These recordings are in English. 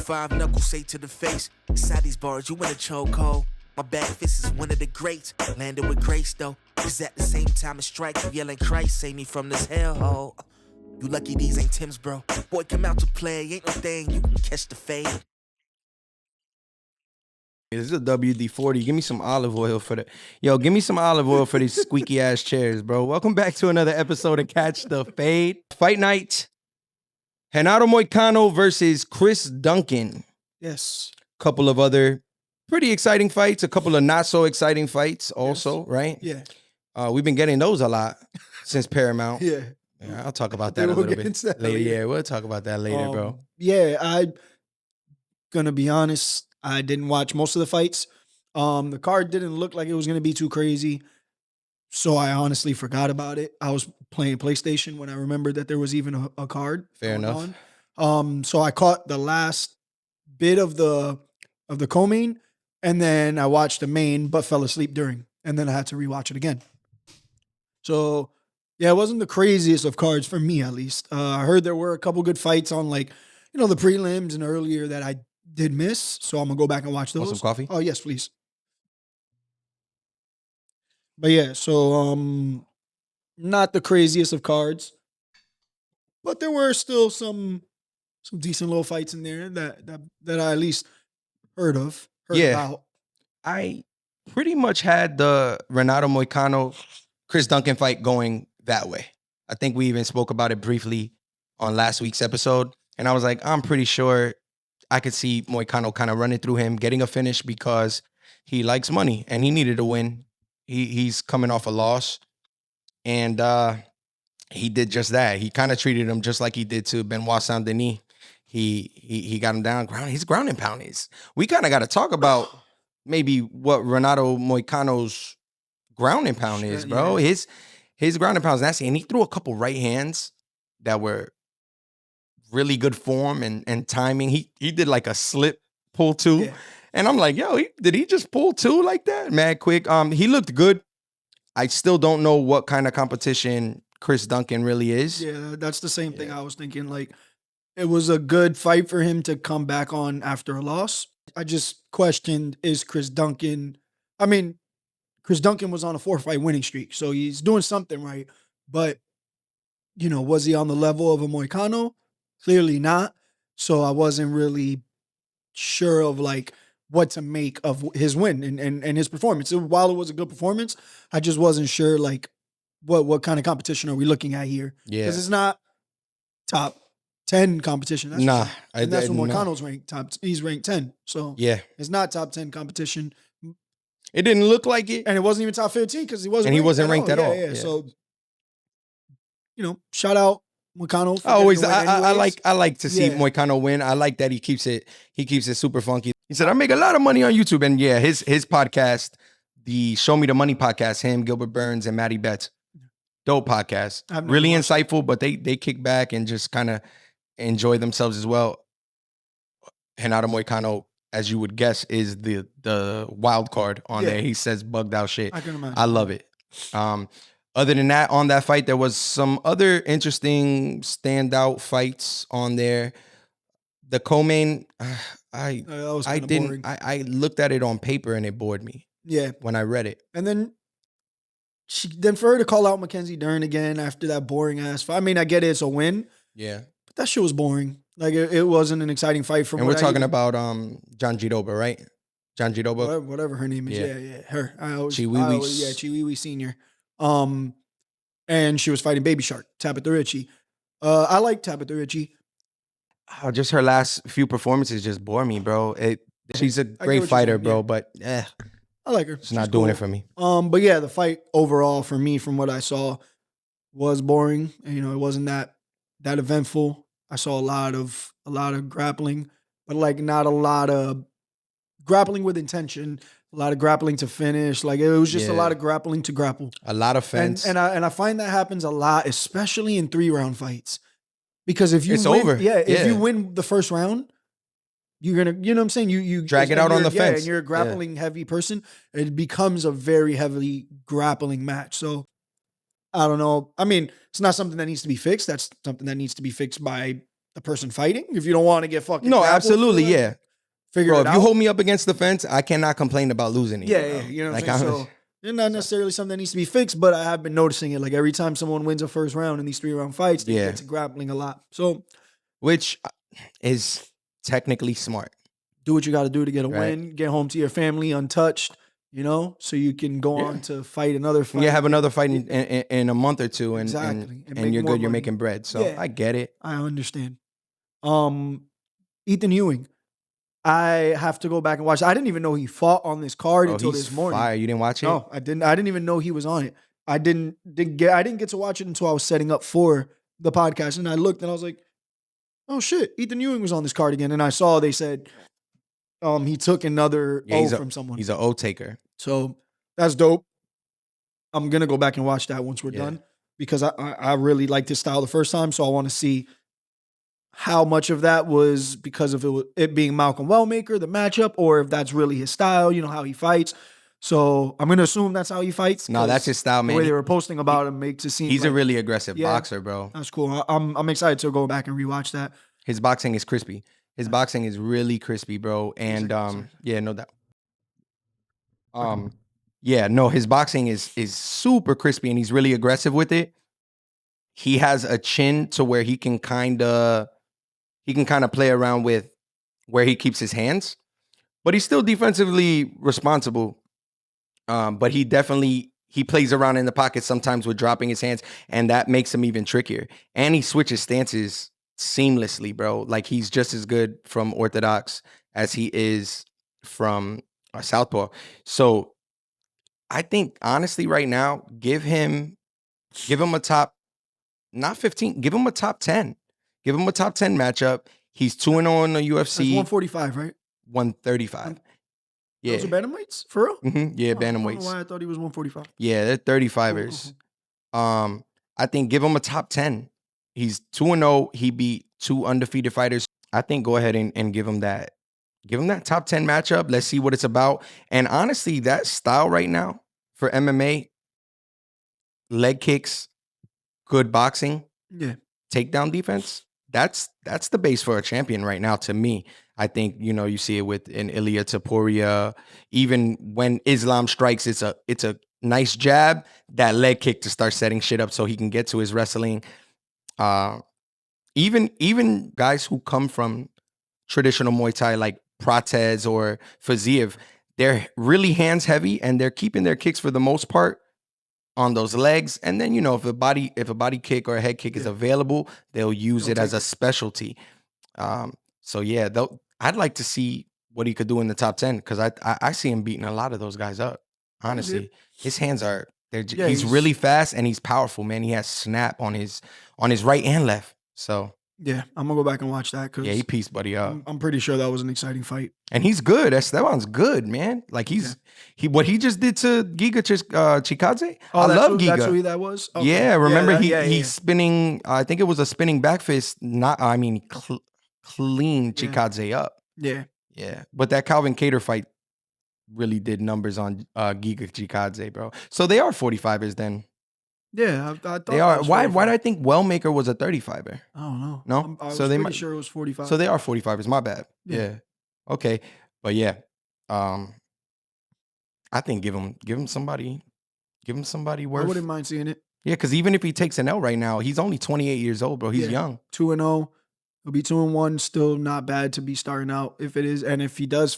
five knuckles say to the face. Inside these bars, you in a chokehold. My back fist is one of the greats. Landed with grace though. Cause at the same time it strikes you yelling Christ, save me from this hellhole. You lucky these ain't Tim's, bro. Boy, come out to play. Ain't no thing, you can catch the fade. This is a WD-40. Give me some olive oil for the... Yo, give me some olive oil for these squeaky ass chairs, bro. Welcome back to another episode of Catch the Fade. Fight night. Renato Moicano versus Chris Duncan. Yes. Couple of other pretty exciting fights. A couple of not so exciting fights also, yes. right? Yeah. We've been getting those a lot since Paramount. Yeah. I'll talk about that a little bit later. Yeah, we'll talk about that later, bro. Yeah, I'm gonna be honest. I didn't watch most of the fights. The card didn't look like it was gonna be too crazy, so I honestly forgot about it. I was playing PlayStation when I remembered that there was even a card. Fair enough. So I caught the last bit of the co-main, and then I watched the main, but fell asleep during, and then I had to rewatch it again. So yeah, it wasn't the craziest of cards for me, at least. I heard there were a couple good fights on, like, the prelims and earlier that I did miss. So I'm gonna go back and watch those. Want some coffee? Oh yes, please. But yeah, so not the craziest of cards, but there were still some decent little fights in there that I at least heard about. I pretty much had the Renato Moicano Chris Duncan fight going that way. I think we even spoke about it briefly on last week's episode. And I was like, I'm pretty sure I could see Moicano kind of running through him, getting a finish because he likes money and he needed a win. He's coming off a loss. And he did just that. He kind of treated him just like he did to Benoit Saint-Denis. He got him down. He's ground and pound. We kind of got to talk about maybe what Renato Moicano's ground and pound is, bro. Yeah. His ground and pound is nasty. And he threw a couple right hands that were really good form and timing. He did like a slip pull two. Yeah. And I'm like, yo, did he just pull two like that? Mad quick. He looked good. I still don't know what kind of competition Chris Duncan really is. Yeah, that's the same thing I was thinking. Like, it was a good fight for him to come back on after a loss. I just questioned, is Chris Duncan... I mean, Chris Duncan was on a 4-fight winning streak, so he's doing something right. But, was he on the level of a Moicano? Clearly not. So I wasn't really sure of, like, what to make of his win and his performance. While it was a good performance, I just wasn't sure, like, what kind of competition are we looking at here? Yeah. Because it's not top 10 competition. That's nah. And that's what Moicano's ranked. He's ranked 10. So yeah, it's not top 10 competition. It didn't look like it. And it wasn't even top 15 because he wasn't ranked. And he wasn't ranked at all. Yeah. So, shout out Moicano. I like to see Moicano win. I like that he keeps it super funky. He said, I make a lot of money on YouTube. And yeah, his podcast, the Show Me the Money podcast, him, Gilbert Burns, and Maddie Betts. Dope podcast. Really insightful, but they kick back and just kind of enjoy themselves as well. Renato Moicano, as you would guess, is the wild card on there. He says bugged out shit. I can imagine. I love it. Other than that, on that fight, there was some other interesting standout fights on there. The co-main, I looked at it on paper and it bored me. Yeah. When I read it. And then for her to call out Mackenzie Dern again after that boring ass fight. I mean, I get it, it's a win. Yeah. But that shit was boring. Like, it wasn't an exciting fight for me. And we're talking about John Jidoba, right? John Jidoba? Whatever her name is. Yeah. Her. Chiwiwi Senior. And she was fighting Baby Shark, Tabitha Ritchie. I like Tabitha Ritchie. Oh, just her last few performances just bore me, bro. She's a great fighter, bro, but I like her. She's not doing it for me. But yeah, the fight overall for me, from what I saw, was boring. And, it wasn't that eventful. I saw a lot of grappling, but like not a lot of grappling with intention. A lot of grappling to finish. Like, it was just a lot of grappling to grapple. A lot of fence. And I find that happens a lot, especially in 3-round fights. Because if you it's win, over. If you win the first round, you're gonna, you know what I'm saying? You drag it out on the fence. And you're a grappling heavy person. It becomes a very heavily grappling match. So I don't know. I mean, it's not something that needs to be fixed. That's something that needs to be fixed by the person fighting. If you don't want to get fucking No, grappled, absolutely, yeah. Figure Bro, it if you out. hold me up against the fence, I cannot complain about losing it. Yeah, you know what I'm saying? So it's not necessarily something that needs to be fixed, but I have been noticing it. Like every time someone wins a first round in these 3-round fights, they get to grappling a lot. So, which is technically smart. Do what you got to do to get a win, get home to your family untouched, so you can go on to fight another fight. Yeah, have another fight in a month or two, and exactly, and you're good. You're making bread, so I get it. I understand. Ethan Ewing, I have to go back and watch. I didn't even know he fought on this card until this morning. Fire. You didn't watch it? No, I didn't. I didn't even know he was on it. I didn't get to watch it until I was setting up for the podcast, and I looked and I was like, "Oh shit, Ethan Ewing was on this card again." And I saw they said he took another O from someone. He's an O taker. So that's dope. I'm gonna go back and watch that once we're done because I really liked his style the first time, so I want to see how much of that was because of it being Malcolm Wellmaker, the matchup, or if that's really his style, how he fights. So I'm going to assume that's how he fights. No, that's his style, man. The way they were posting about him makes it seem he's a really aggressive boxer, bro. That's cool. I'm excited to go back and rewatch that. His boxing is crispy. His boxing is really crispy, bro. And no doubt. His boxing is super crispy and he's really aggressive with it. He has a chin to where he can kind of play around with where he keeps his hands, but he's still defensively responsible. But he plays around in the pocket sometimes with dropping his hands, and that makes him even trickier. And he switches stances seamlessly, bro. Like he's just as good from orthodox as he is from southpaw. So I think honestly, right now, give him a top, not 15, give him a top 10. Give him a top 10 matchup. He's 2-0 in the UFC. That's 145, right? 135. Yeah. Those are bantamweights? For real? Mm-hmm. Yeah, bantamweights. I don't know why I thought he was 145. Yeah, they're 35ers. I think give him a top 10. He's 2-0. He beat 2 undefeated fighters. I think go ahead and give him that. Give him that top 10 matchup. Let's see what it's about. And honestly, that style right now for MMA, leg kicks, good boxing, takedown defense, that's the base for a champion right now to me. I think, you see it with an Ilia Topuria. Even when Islam strikes, it's a nice jab, that leg kick to start setting shit up so he can get to his wrestling. Even guys who come from traditional Muay Thai like Prates or Faziev, they're really hands heavy and they're keeping their kicks for the most part on those legs. And then, if a body kick or a head kick is available, they'll use it as a specialty. So yeah, I'd like to see what he could do in the top 10 because I see him beating a lot of those guys up. Honestly, his hands are he's really fast and he's powerful, man. He has snap on his right and left. So yeah, I'm gonna go back and watch that because he pieced buddy up. I'm pretty sure that was an exciting fight, and he's good. That one's good, man. Like what he just did to Giga Chikadze. I love Giga. That's who that was. Okay. Yeah, remember he's spinning. I think it was a spinning back fist. Clean Chikadze up. Yeah. But that Calvin Kattar fight really did numbers on Giga Chikadze, bro. So they are 45ers then. Yeah, I thought they are. Why did I think Wellmaker was a 35er? I don't know. No, I was pretty sure it was 45. So they are 45ers. My bad. Yeah. Okay, but yeah, I think give him somebody worth. I wouldn't mind seeing it. Yeah, because even if he takes an L right now, he's only 28 years old, bro. He's young. 2-0. He'll be 2-1. Still not bad to be starting out if it is, and if he does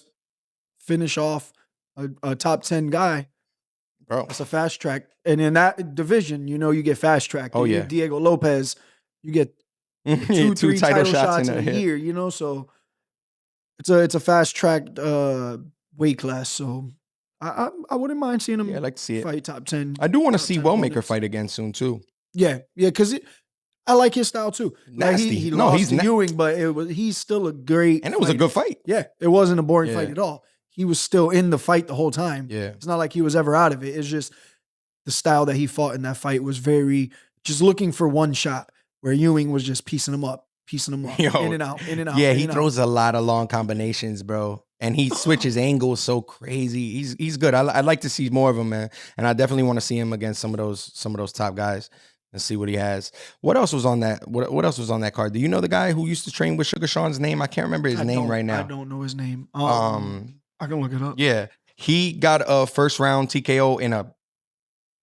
finish off a top 10 guy. Bro, it's a fast track. And in that division, you get fast track. Oh, yeah. Diego Lopez, you get 2-3 title shots in a year, so it's a fast track weight class. So I wouldn't mind seeing him I'd like to see fight top 10. I do want to see Wellmaker fight again soon, too. Yeah, because I like his style, too. Nasty. Like he lost to Ewing, but he's still a great And it was a good fight. Yeah, it wasn't a boring fight at all. He was still in the fight the whole time. Yeah. It's not like he was ever out of it. It's just the style that he fought in that fight was very just looking for one shot, where Ewing was just piecing him up, in and out. Yeah, he throws a lot of long combinations, bro. And he switches angles so crazy. He's good. I'd like to see more of him, man. And I definitely want to see him against some of those top guys. Let's see what he has. What else was on that? What else was on that card? Do you know the guy who used to train with Sugar Sean's name? I can't remember his name right now. I don't know his name. I can look it up. Yeah, he got a first round TKO in a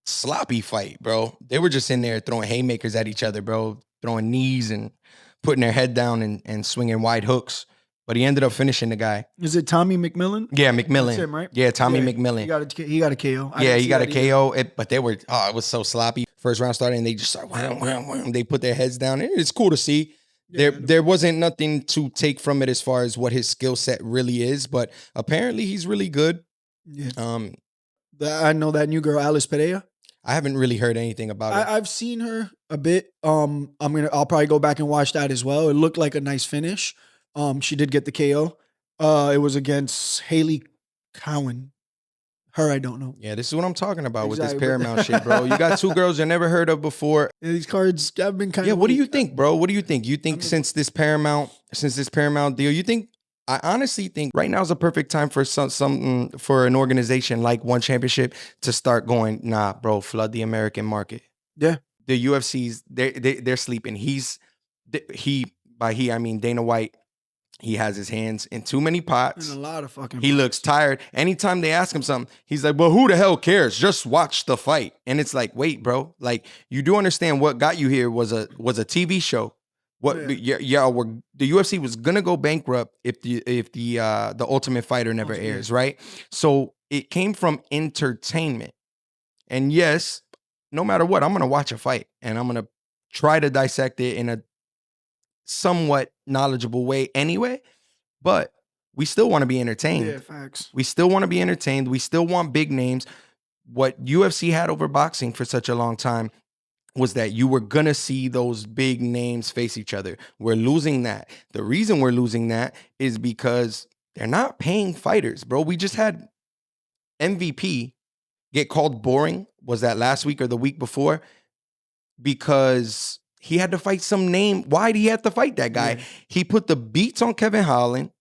sloppy fight, bro. They were just in there throwing haymakers at each other, bro, throwing knees and putting their head down and swinging wide hooks. But he ended up finishing the guy. Is it Tommy McMillan? Yeah, McMillan. That's him, right? Yeah, Tommy McMillan. He got a KO. Yeah, he got a KO. But they were, it was so sloppy. First round started and they just started, wham, wham, wham. They put their heads down. And it's cool to see. There wasn't nothing to take from it as far as what his skill set really is, but apparently he's really good. Yeah. I know that new girl, Alice Pereira. I haven't really heard anything about her. I've seen her a bit. I'll probably go back and watch that as well. It looked like a nice finish. She did get the KO. It was against Haley Cowan. Her, I don't know. Yeah, this is what I'm talking about with this Paramount shit, bro. You got two girls you never heard of before. Yeah, these cards have been kind of. Yeah, what do you think, bro? What do you think? You think since this Paramount deal, you think? I honestly think right now is a perfect time for something for an organization like One Championship to start going, nah, bro, flood the American market. Yeah. The UFC's, they're sleeping. I mean Dana White. He has his hands in too many pots. In a lot of fucking He looks tired. Anytime they ask him something, he's like, well, who the hell cares? Just watch the fight. And it's like, wait, bro. Like, you do understand what got you here was a TV show. The UFC was gonna go bankrupt if the Ultimate Fighter never airs, right? So it came from entertainment. And yes, no matter what, I'm gonna watch a fight and I'm gonna try to dissect it in a somewhat knowledgeable way anyway, but we still want to be entertained. Yeah, facts. We still want to be entertained. We still want big names. What UFC had over boxing for such a long time was that you were going to see those big names face each other. We're losing that. The reason we're losing that is because they're not paying fighters, bro. We just had MVP get called boring. Was that last week or the week before? Because he had to fight some name. Why did he have to fight that guy? Yeah. He put the beats on Kevin Holland.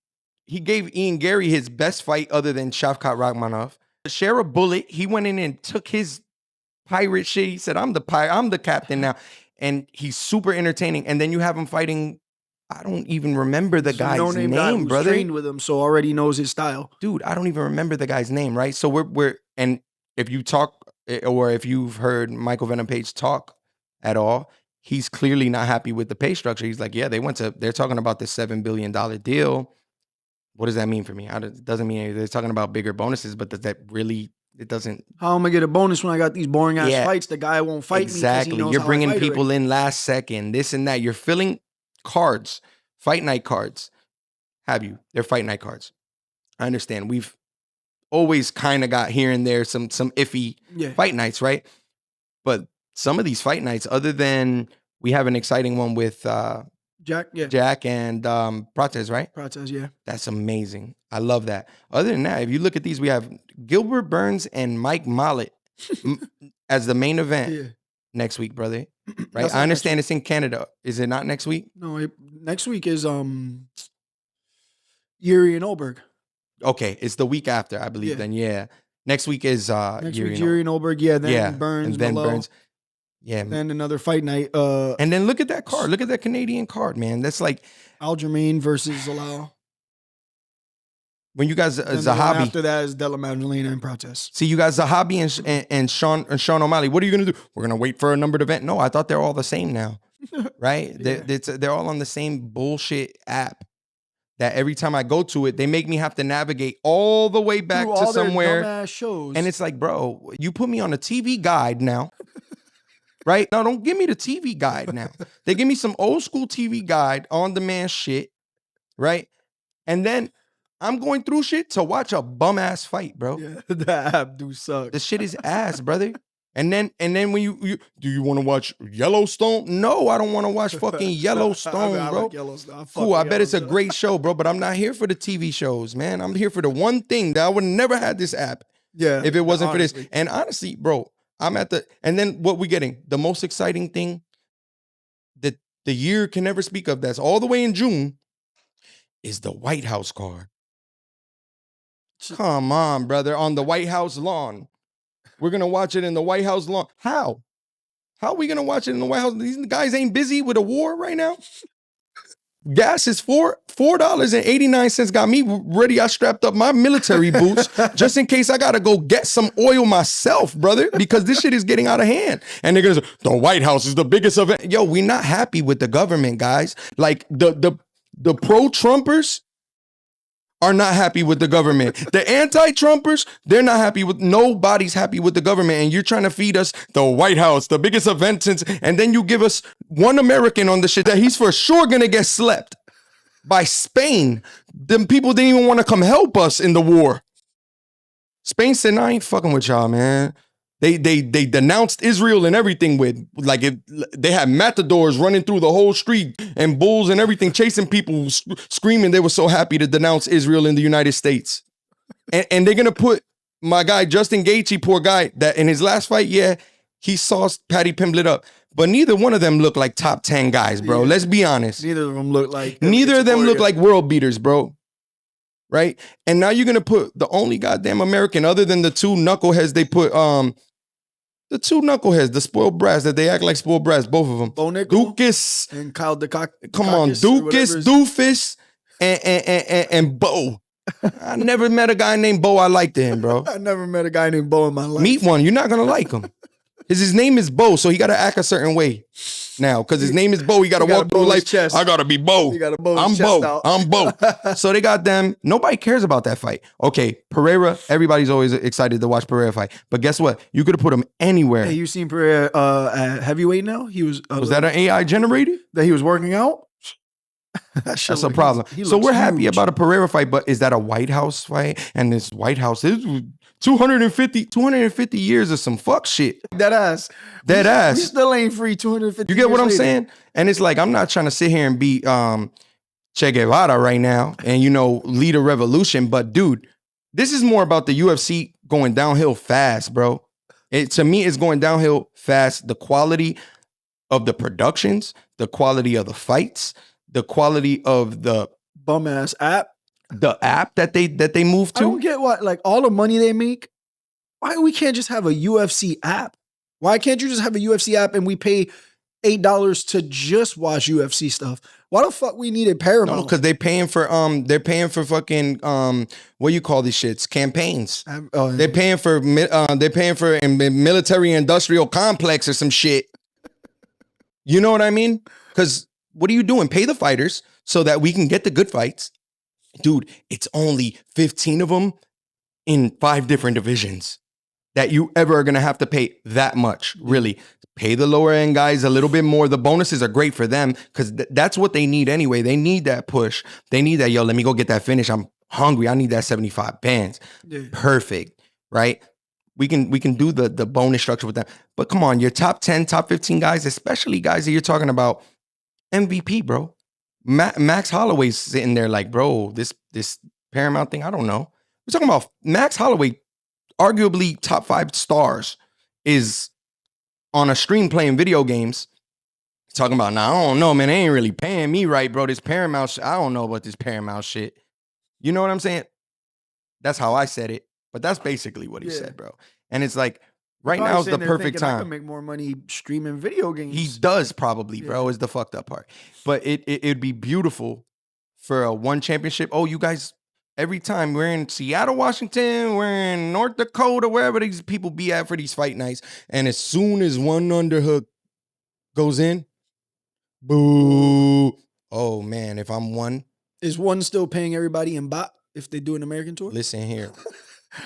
He gave Ian Gary his best fight other than Shavkat Rakhmonov. Share a bullet. He went in and took his pirate shit. He said, I'm the captain now. And he's super entertaining. And then you have him fighting, I don't even remember the guy's name, guy brother. Trained with him, so already knows his style. Dude, I don't even remember the guy's name, right? So and if you talk, or if you've heard Michael Venom Page talk at all, he's clearly not happy with the pay structure. He's like, yeah, they're talking about this $7 billion deal. What does that mean for me? It doesn't mean anything. They're talking about bigger bonuses, but does that really, it doesn't. How am I get a bonus when I got these boring ass fights? The guy won't fight me. Exactly. You're bringing people in last second, this and that. You're filling cards, fight night cards. They're fight night cards. I understand. We've always kind of got here and there some iffy fight nights, right? But some of these fight nights, other than we have an exciting one with Jack and Prates, right? Prates, yeah. That's amazing. I love that. Other than that, if you look at these, we have Gilbert Burns and Mike Mollett as the main event next week, brother. Right? I understand it's in Canada. Is it not next week? No, next week is Yuri and Oberg. Okay, it's the week after, I believe. Then next week is Yuri and Oberg. Yeah, then Burns, and then Malone. Burns. Yeah, then another fight night. And then look at that card. Look at that Canadian card, man. That's like Aljamain versus Zalal. When you guys Zahabi. After that is Della Magdalena and Prates. See, you guys Zahabi and Sean O'Malley. What are you gonna do? We're gonna wait for a numbered event. No, I thought they're all the same now, right? They're all on the same bullshit app. That every time I go to it, they make me have to navigate all the way back to somewhere. Dumbass shows. And it's like, bro, you put me on a TV guide now. Right? No, don't give me the TV guide now. They give me some old school TV guide, on-demand shit, right? And then I'm going through shit to watch a bum-ass fight, bro. Yeah, that app do suck. This shit is ass, brother. And then when you do you want to watch Yellowstone? No, I don't want to watch fucking Yellowstone, bro. Like Yellowstone. Cool, I bet it's a great show, bro, but I'm not here for the TV shows, man. I'm here for the one thing that I would never had this app. Yeah. If it wasn't for this. And honestly, bro, and then what we getting? The most exciting thing that the year can never speak of, that's all the way in June, is the White House card. Come on, brother, on the White House lawn. We're going to watch it in the White House lawn. How? How are we gonna watch it in the White House? These guys ain't busy with a war right now. Gas is $4.89. Got me ready. I strapped up my military boots just in case I gotta go get some oil myself, brother, because this shit is getting out of hand. And they're gonna say, the White House is the biggest event. Yo, we're not happy with the government, guys. Like the pro-Trumpers are not happy with the government. The anti-Trumpers, they're not happy with, nobody's happy with the government. And you're trying to feed us the White House, the biggest event since, and then you give us one American on the shit that he's for sure gonna get slept by Spain. Them people didn't even want to come help us in the war. Spain said, "No, I ain't fucking with y'all, man." They denounced Israel and everything with, like, if they had matadors running through the whole street and bulls and everything chasing people, screaming. They were so happy to denounce Israel in the United States. And they're going to put my guy, Justin Gaethje, poor guy, that in his last fight, yeah, he saw Patty Pimblett up. But neither one of them look like top 10 guys, bro. Yeah. Let's be honest. Neither of them look like world beaters, bro. Right? And now you're going to put the only goddamn American other than the two knuckleheads they put, the two knuckleheads, the spoiled brats that they act like spoiled brats, both of them. Dukas and Kyle Come on, Dukas, Doofus, and Bo. I never met a guy named Bo I liked him, bro. I never met a guy named Bo in my life. Meet one, you're not gonna like him. His name is Bo, so he gotta act a certain way now. Because his name is Bo, he gotta walk through life. Chest. I gotta be Bo. I'm Bo. I'm Bo. So they got them. Nobody cares about that fight. Okay, Pereira. Everybody's always excited to watch Pereira fight. But guess what? You could have put him anywhere. Hey, you seen Pereira at heavyweight now? He was. Was that an AI generated? That he was working out? That's a problem. So we're happy about a Pereira fight, but is that a White House fight? And this White House is 250 years of some fuck shit. Dead ass. We still ain't free 250 You get what I'm later. saying? And it's like, I'm not trying to sit here and be Che Guevara right now and, lead a revolution. But dude, this is more about the UFC going downhill fast, bro. To me, it's going downhill fast. The quality of the productions, the quality of the fights, the quality of the bum ass app. The app that they moved to. I don't get what, like, all the money they make. Why we can't just have a UFC app? Why can't you just have a UFC app and we pay $8 to just watch UFC stuff? Why the fuck we needed Paramount? No, because they're paying for fucking what you call these shits? Campaigns. Yeah. They're paying for a military industrial complex or some shit. You know what I mean? Because what are you doing? Pay the fighters so that we can get the good fights. Dude, it's only 15 of them in 5 different divisions that you ever are going to have to pay that much, really. Pay the lower end guys a little bit more. The bonuses are great for them because that's what they need anyway. They need that push. They need that, yo, let me go get that finish. I'm hungry. I need that 75 bands. Yeah. Perfect, right? We can do the bonus structure with them. But come on, your top 10, top 15 guys, especially guys that you're talking about, MVP, bro. Max Holloway's sitting there like, bro, this Paramount thing, I don't know. We're talking about Max Holloway, arguably top 5 stars, is on a stream playing video games. Talking about, nah, I don't know, man. They ain't really paying me right, bro. This Paramount shit, I don't know about this Paramount shit. You know what I'm saying? That's how I said it. But that's basically what he said, bro. And it's like, right now is the perfect time. I can make more money streaming video games. He does probably, bro, is the fucked up part. But it'd be beautiful for a one championship. Oh, you guys, every time we're in Seattle, Washington, we're in North Dakota, wherever these people be at for these fight nights. And as soon as one underhook goes in, boo. Oh, man, if I'm one. Is one still paying everybody in bot if they do an American tour? Listen here.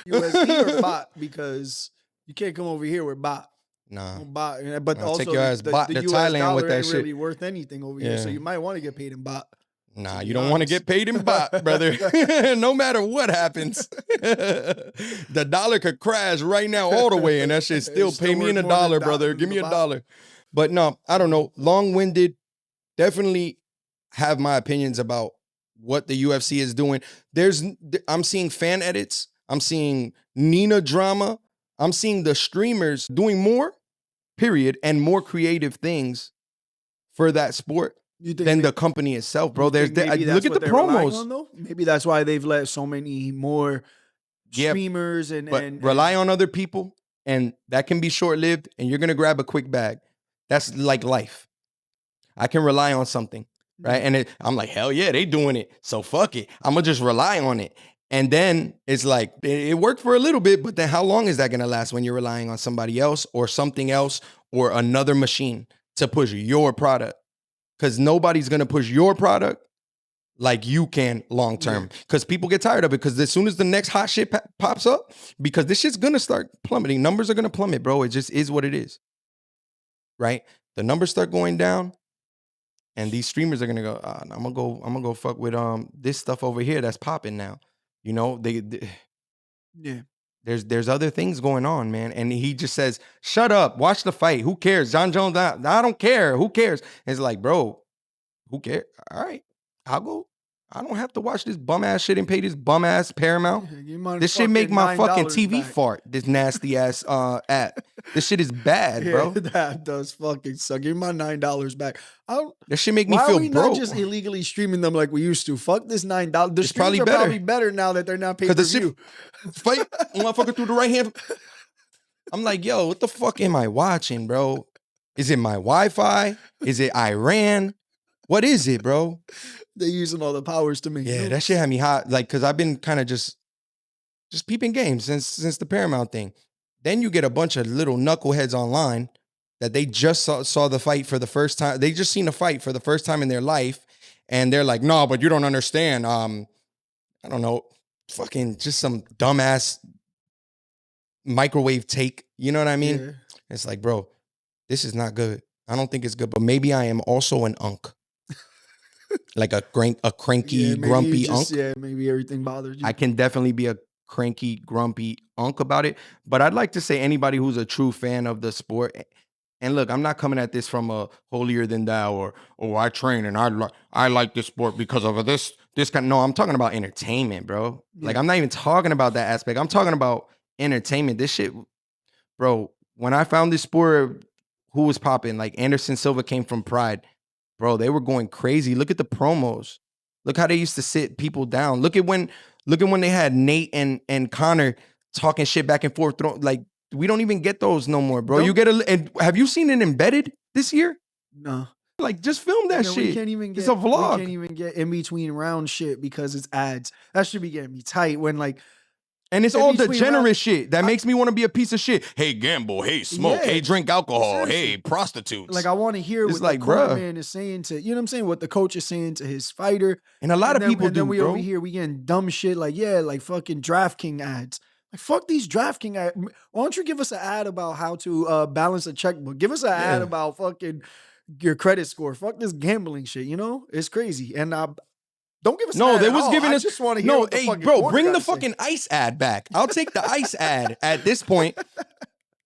USD or bot? Because you can't come over here with bot. Nah. Bot. But I'll also take your ass bot to US Thailand with that ain't shit. Really worth anything over here. So you might want to get paid in bot. Nah, you don't want to get paid in bot, brother. No matter what happens. The dollar could crash right now all the way, and that shit still pay me in a dollar, brother. Give me a dollar. But no, I don't know. Long-winded. Definitely have my opinions about what the UFC is doing. I'm seeing fan edits. I'm seeing Nina drama. I'm seeing the streamers doing more, period, and more creative things for that sport than the company itself, bro. Look at the promos. Maybe that's why they've let so many more streamers and rely on other people, and that can be short-lived, and you're going to grab a quick bag. That's like life. I can rely on something, right? And I'm like, hell yeah, they doing it. So fuck it. I'm gonna just rely on it. And then it's like, it worked for a little bit, but then how long is that gonna last when you're relying on somebody else or something else or another machine to push your product? Because nobody's gonna push your product like you can long term. Because people get tired of it. Because as soon as the next hot shit pops up, because this shit's gonna start plummeting. Numbers are gonna plummet, bro. It just is what it is. Right? The numbers start going down. And these streamers are gonna go, I'm gonna go fuck with this stuff over here that's popping now. You know, they Yeah. there's other things going on, man. And he just says, shut up, watch the fight. Who cares? John Jones, I don't care. Who cares? And it's like, bro, who cares? All right, I'll go. I don't have to watch this bum ass shit and pay this bum ass Paramount. This shit make my fucking TV back. fart. This nasty ass app. This shit is bad, bro. That does fucking suck. Give me my $9 back. This shit make me Why feel are we broke. not just illegally streaming them like we used to? Fuck this $9. The It's probably streams are better. probably better now that they're not pay per Because the view. shit fight motherfucker through the right hand. I'm like, yo, what the fuck am I watching, bro? Is it my Wi-Fi? Is it Iran? What is it, bro? They're using all the powers to make. Yeah, that shit had me hot. Like, cause I've been kind of just peeping games since the Paramount thing. Then you get a bunch of little knuckleheads online that they just saw the fight for the first time. They just seen a fight for the first time in their life, and they're like, no, but you don't understand. I don't know, fucking just some dumbass microwave take. You know what I mean? Yeah. It's like, bro, this is not good. I don't think it's good, but maybe I am also an unk. Like a cranky, grumpy unk. Yeah, maybe everything bothers you. I can definitely be a cranky, grumpy unk about it. But I'd like to say anybody who's a true fan of the sport, and look, I'm not coming at this from a holier than thou or I train and I like this sport because of this kind. No, I'm talking about entertainment, bro. Yeah. Like I'm not even talking about that aspect. I'm talking about entertainment. This shit, bro. When I found this sport, who was popping? Like Anderson Silva came from Pride. Bro, they were going crazy. Look at the promos. Look how they used to sit people down. Look at when they had Nate and Connor talking shit back and forth. Like, we don't even get those no more, bro. And have you seen it embedded this year? No. Like, just film that shit. We can't even get, it's a vlog. We can't even get in between round shit because it's ads. That should be getting me tight when like. And it's all degenerate shit that makes me want to be a piece of shit. Hey, gamble. Hey, smoke. Hey, drink alcohol. Seriously. Hey, prostitutes. Like, I want to hear what like, the cornerman is saying to, you know what I'm saying? What the coach is saying to his fighter. And a lot of people do, then we bro. over here, we getting dumb shit like, yeah, like fucking DraftKings ads. Like, fuck these DraftKings ads. Why don't you give us an ad about how to balance a checkbook? Give us an ad about fucking your credit score. Fuck this gambling shit, you know? It's crazy. And don't give us no, an ad they at was all. giving I us. just want to hear No, what the hey, fucking bro, corner bring the gotta say. fucking ice ad back. I'll take the ice ad at this point.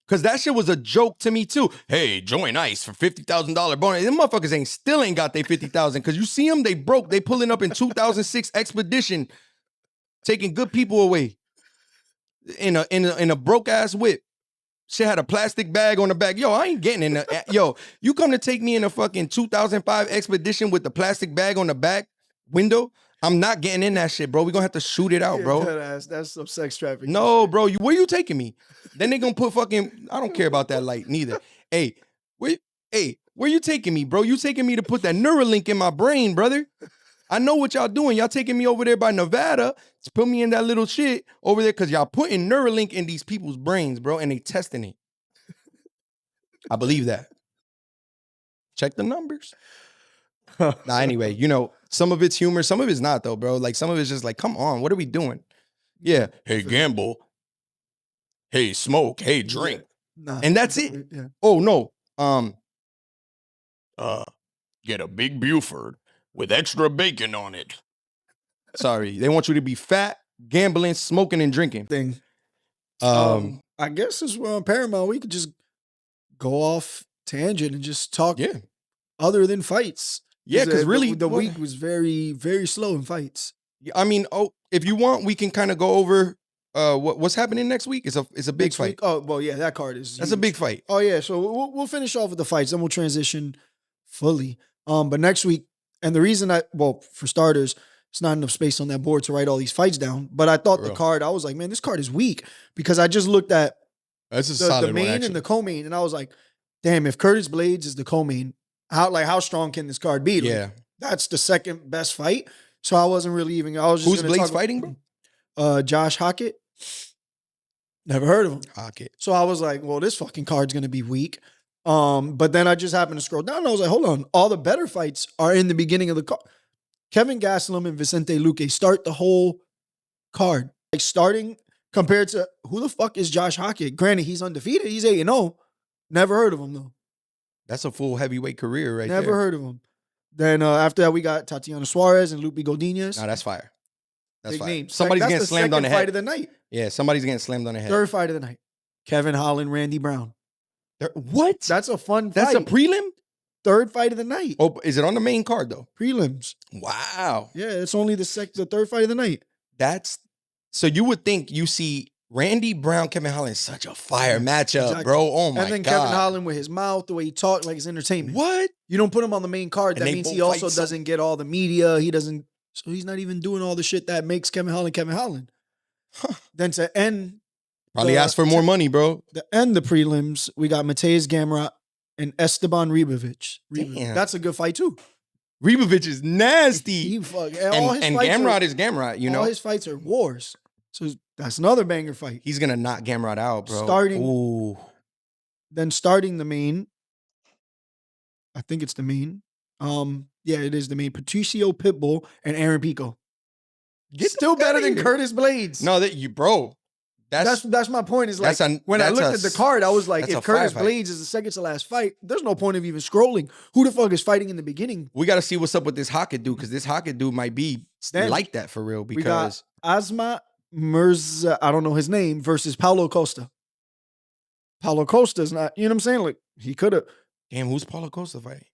Cause that shit was a joke to me too. Hey, join ICE for $50,000 bonus. Them motherfuckers still ain't got their 50,000. Cause you see them, they broke. They pulling up in 2006 Expedition, taking good people away in a broke ass whip. She had a plastic bag on the back. Yo, I ain't getting in the. Yo, you come to take me in a fucking 2005 Expedition with the plastic bag on the back window? I'm not getting in that shit, bro. We gonna have to shoot it out, bro. That's some sex trafficking. No, shit. bro. Where you taking me? Then they gonna put fucking. I don't care about that light neither. Hey, where you taking me, bro? You taking me to put that Neuralink in my brain, brother? I know what y'all doing. Y'all taking me over there by Nevada to put me in that little shit over there because y'all putting Neuralink in these people's brains, bro, and they testing it. I believe that. Check the numbers. Nah, anyway, you know, some of it's humor, some of it's not though, bro. Like some of it's just like, come on, what are we doing? Yeah. Hey, gamble. Hey, smoke. Hey, drink. Nah, and that's it. Yeah. Oh no. Get a big Buford with extra bacon on it. Sorry, they want you to be fat, gambling, smoking, and drinking. Thing. I guess as well on Paramount, we could just go off tangent and just talk other than fights. Yeah, because really the week was very, very slow in fights. I mean, if you want, we can kind of go over what's happening next week. It's a big fight. Week? Oh, well, yeah, that card is That's huge. a big fight. Oh, yeah. So we'll finish off with the fights, then we'll transition fully. But next week, and the reason for starters, it's not enough space on that board to write all these fights down. But I thought the card, I was like, man, this card is weak because I just looked at That's a solid the main one, and the co-main, and I was like, damn, if Curtis Blades is the co-main, how strong can this card be? Like, Yeah. that's the second best fight. So I wasn't really even. I was just Who's gonna Blades talk fighting, bro? Josh Hockett. Never heard of him. Hockett. So I was like, well, this fucking card's gonna be weak. But then I just happened to scroll down and I was like, hold on, all the better fights are in the beginning of the card. Kevin Gastelum and Vicente Luque start the whole card. Like starting compared to who the fuck is Josh Hockett? Granted, he's undefeated. He's 8-0. Never heard of him though. That's a full heavyweight career right there. Never heard of him. Then after that, we got Tatiana Suarez and Lupe Godinez. No, that's fire. That's Big fire. names. Somebody's That's getting the slammed on the second fight head. of the night. Yeah, somebody's getting slammed on the head. Third fight of the night. Kevin Holland, Randy Brown. What? That's a fun That's fight. a prelim? Third fight of the night. Oh, is it on the main card though? Prelims. Wow. Yeah, it's only the third fight of the night. That's so you would think you see Randy Brown, Kevin Holland, such a fire matchup, Exactly. bro. Oh my God. And then Kevin Holland with his mouth, the way he talked, like it's entertainment. What? You don't put him on the main card. And That they means he both also fight so- doesn't get all the media. He doesn't. So he's not even doing all the shit that makes Kevin Holland Kevin Holland. Then to end Probably asked for more money, bro. the prelims, we got Mateusz Gamrot and Esteban Ribovic. Damn. That's a good fight too. Ribovic is nasty. He fuck, all his And fights Gamrot are, is Gamrot, you all know? his fights are wars. So that's another banger fight. He's going to knock Gamrot out, bro. Starting- Ooh. Then starting the main, I think it's the main. Yeah, it is the main. Patricio Pitbull and Aaron Pico. Get Still the fuck better outta than here. Curtis Blades. No, bro. That's my point. Is like when I looked at the card, I was like, that's a if Curtis firefight. Blades is the second to last fight, there's no point of even scrolling. Who the fuck is fighting in the beginning? We got to see what's up with this Hockett dude because this Hockett dude might be Then like that for real We because got Asma Mirza, I don't know his name, versus Paulo Costa. Paulo Costa's not, you know what I'm saying? Like he could have. damn, who's Paulo Costa fighting?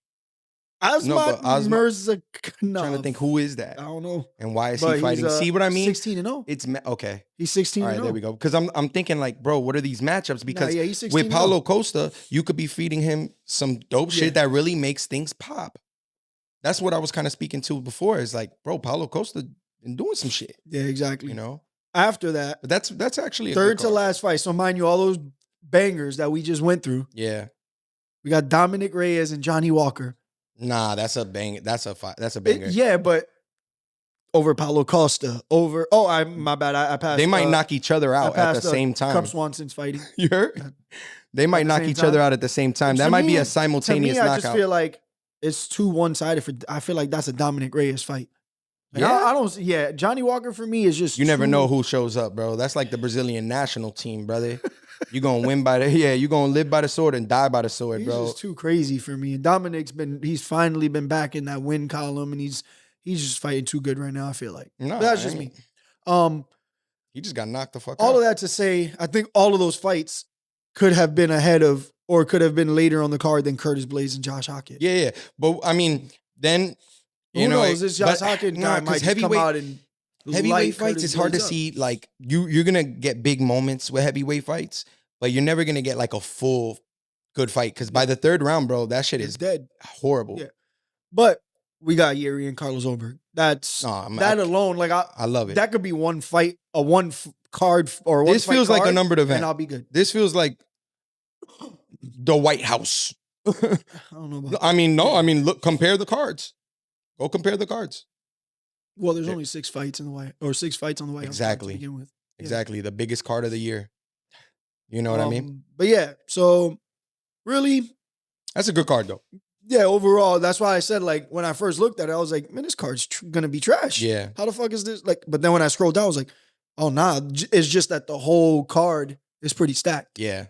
Asma but Asma- Mirza. Trying to think who is that I don't know. and why is But he fighting? he's, See what I mean? 16-0. It's okay. He's 16-0. All right, there we go. Because I'm thinking like, bro, what are these matchups? Because yeah, he's 16-0. with Paulo Costa, you could be feeding him some dope Yeah. shit that really makes things pop. That's what I was kind of speaking to before. Is like, bro, Paulo Costa been doing some shit, Yeah, exactly. you know. After that, But that's actually a third good to card. last fight. So mind you, all those bangers that we just went through. Yeah, We got Dominic Reyes and Johnny Walker. nah, that's a bang. That's a fight. That's a banger. Yeah, but over Paulo Costa. Over. Oh, my bad. I passed. They might knock each other I out at passed, the same time. Cub Swanson's fighting. You heard? They might the knock same each time? other out at the same time. To That might be me- a To simultaneous me, I knockout. just feel like it's too one-sided. I feel like that's a Dominic Reyes fight. Like, Yeah? I don't. Yeah, Johnny Walker for me is just. You never too- know who shows up, bro. That's like the Brazilian national team, brother. You gonna win by the you gonna live by the sword and die by the sword, He's bro. just too crazy for me. And Dominic's he's finally been back in that win column, and he's just fighting too good right now. I feel like. No, But that's just me. He just got knocked the fuck All out. of that to say, I think all of those fights could have been ahead of, or could have been later on the card than Curtis Blades and Josh Hockett. Yeah. But I mean, then you Who know, knows? This Josh but- Hockett nah, guy 'cause might just come out and heavyweight light fights. Curtis It's hard to Blades up. see. Like you're gonna get big moments with heavyweight fights, but you're never gonna get like a full good fight because by the third round, bro, that shit It's is dead. horrible. Yeah. But we got Yuri and Carlos Oberg. That's Nah, man, that alone. Like I love it. that could be one fight, card, or one. This fight feels like a card, numbered event. and I'll be good. This feels like the White House. I don't know about. I mean, no. I mean, look, compare the cards. Go compare the cards. Well, there's Yeah. only 6 fights in the White, or 6 fights on the White House card Exactly. to begin with. Yeah. Exactly. The biggest card of the year. You know what I mean? But yeah, so really, That's a good card, though. yeah, overall, that's why I said, like, when I first looked at it, I was like, man, this card's gonna be trash. Yeah. How the fuck is this? Like, but then when I scrolled down, I was like, oh nah, it's just that the whole card is pretty stacked. Yeah.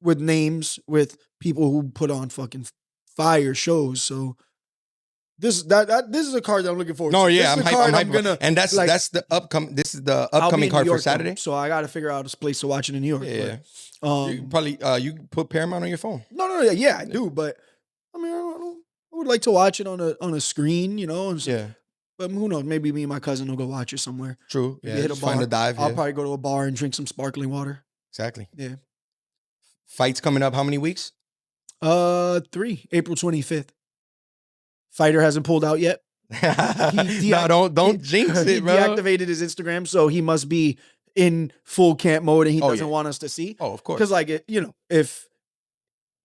With names, with people who put on fucking fire shows. So this is a card that I'm looking forward No, to. yeah, This I'm is a hype. card I'm hype. And that's like- the upcoming. This is the I'll be upcoming in New card for York, though, Saturday. so I got to figure out a place to watch it in New York. Yeah. But, You can probably you can put Paramount on your phone. no, yeah, I do, but I mean, I would like to watch it on a screen, you know. And so, Yeah. But who knows? Maybe me and my cousin will go watch it somewhere. True. Maybe Yeah. hit a Just find bar. a dive. I'll Yeah. probably go to a bar and drink some sparkling water. Exactly. Yeah. Fights coming up. How many weeks? 3, April 25th. Fighter hasn't pulled out yet. No, don't jinx He it, bro. deactivated his Instagram, so he must be in full camp mode, and he Oh, doesn't yeah. want us to see. Oh, of course. Because, like, if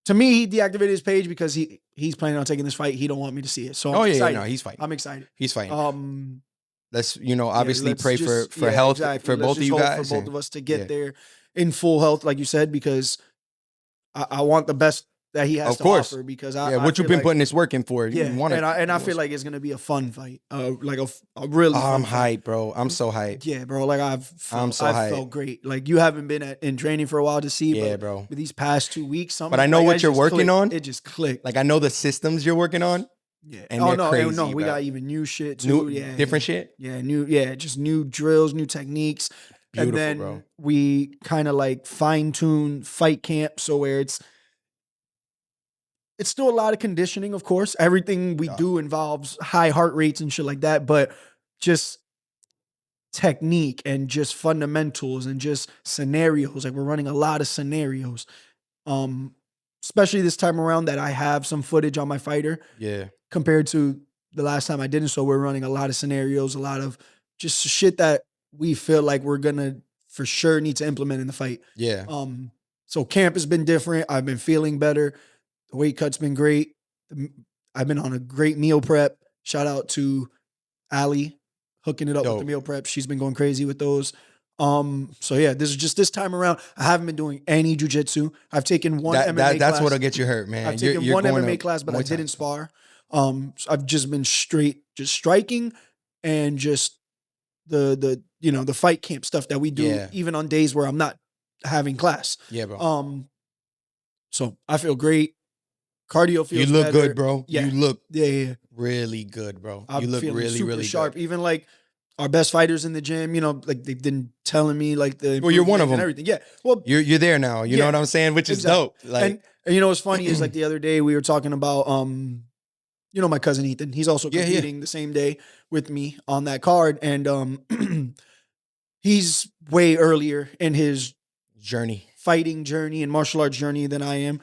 to me, he deactivated his page because he's planning on taking this fight. He don't want me to see it. So I'm excited. No, he's fighting. I'm excited. He's fighting. Let's Yeah, obviously let's pray just- for yeah, health exactly. for Let's both of just you hope guys. for both and- of us to get yeah. there in full health, like you said, because I want the best that he has Of to course. offer. Because Yeah, I what feel you've been like, putting this work in for. yeah, You want and I feel like it's gonna be a fun fight, like a really. Oh, I'm fun fight. hyped, bro. I'm so hyped. Yeah, bro. Like I've I'm so hyped. felt great. Like you haven't been in training for a while to see, Yeah, but bro. with these past 2 weeks, something. But I know like, what it you're just working clicked. on. It just clicked. Like I know the systems you're working on. Yeah. And they're crazy, no, we bro. got even new shit too. New, yeah, different shit. Yeah, just new drills, new techniques. Beautiful, and then bro. we kind of like fine tune fight camp, so where it's still a lot of conditioning, of course. Everything we do involves high heart rates and shit like that, but just technique and just fundamentals and just scenarios. Like we're running a lot of scenarios. Especially this time around that I have some footage on my fighter. Yeah. Compared to the last time I didn't. So we're running a lot of scenarios, a lot of just shit that we feel like we're gonna for sure need to implement in the fight. Yeah. So camp has been different. I've been feeling better. The weight cut's been great. I've been on a great meal prep. Shout out to Ali hooking it up with the meal prep. She's been going crazy with those. So yeah, this is just this time around. I haven't been doing any jujitsu. I've taken one MMA class. That's what'll get you hurt, man. I've taken one MMA class, but I didn't spar. So I've just been straight, just striking and just the fight camp stuff that we do, even on days where I'm not having class. Yeah, bro. So I feel great. Cardio feels. You look better. good, bro. Yeah. You look really good, bro. I'm You look feeling really, super really sharp. good. Even like our best fighters in the gym, like they've been telling me like the Well, you're one of and them. everything. Yeah. Well, you're there now. You know what I'm saying? Which is dope. Like, and what's funny is like the other day we were talking about my cousin Ethan. He's also competing the same day with me on that card, and he's way earlier in his fighting journey and martial arts journey than I am.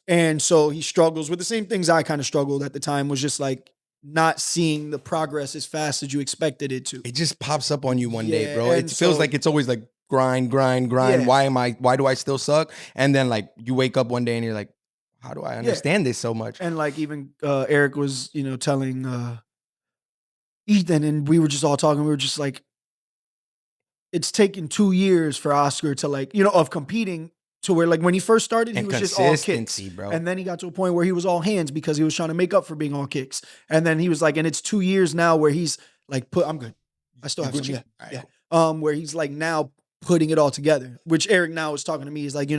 And so he struggles with the same things I kind of struggled at the time, was just like not seeing the progress as fast as you expected it to. It just pops up on you one day, bro. and It feels like it's always like grind. Yeah. Why do I still suck? And then like you wake up one day and you're like, how do I understand this so much? And like even Eric was, telling Ethan, and we were just all talking, we were just like, it's taken 2 years for Oscar to like, of competing, to where like when he first started, he was just all kicks, bro. And then he got to a point where he was all hands because he was trying to make up for being all kicks. And then he was like, and it's 2 years now where he's like, I'm good. I still have some, yeah. Right, Cool. Where he's like now putting it all together, which Eric now is talking to me. He's like,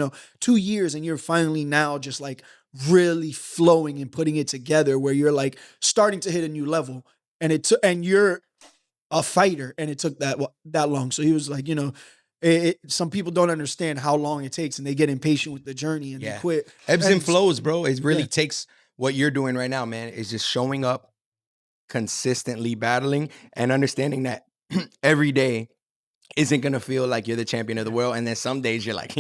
2 years and you're finally now just like really flowing and putting it together where you're like starting to hit a new level. And you're a fighter and it took that long. So he was like, some people don't understand how long it takes and they get impatient with the journey and they quit. Ebbs and flows, bro. It really takes what you're doing right now, man. Is just showing up, consistently battling, and understanding that every day isn't gonna feel like you're the champion of the world. And then some days you're like,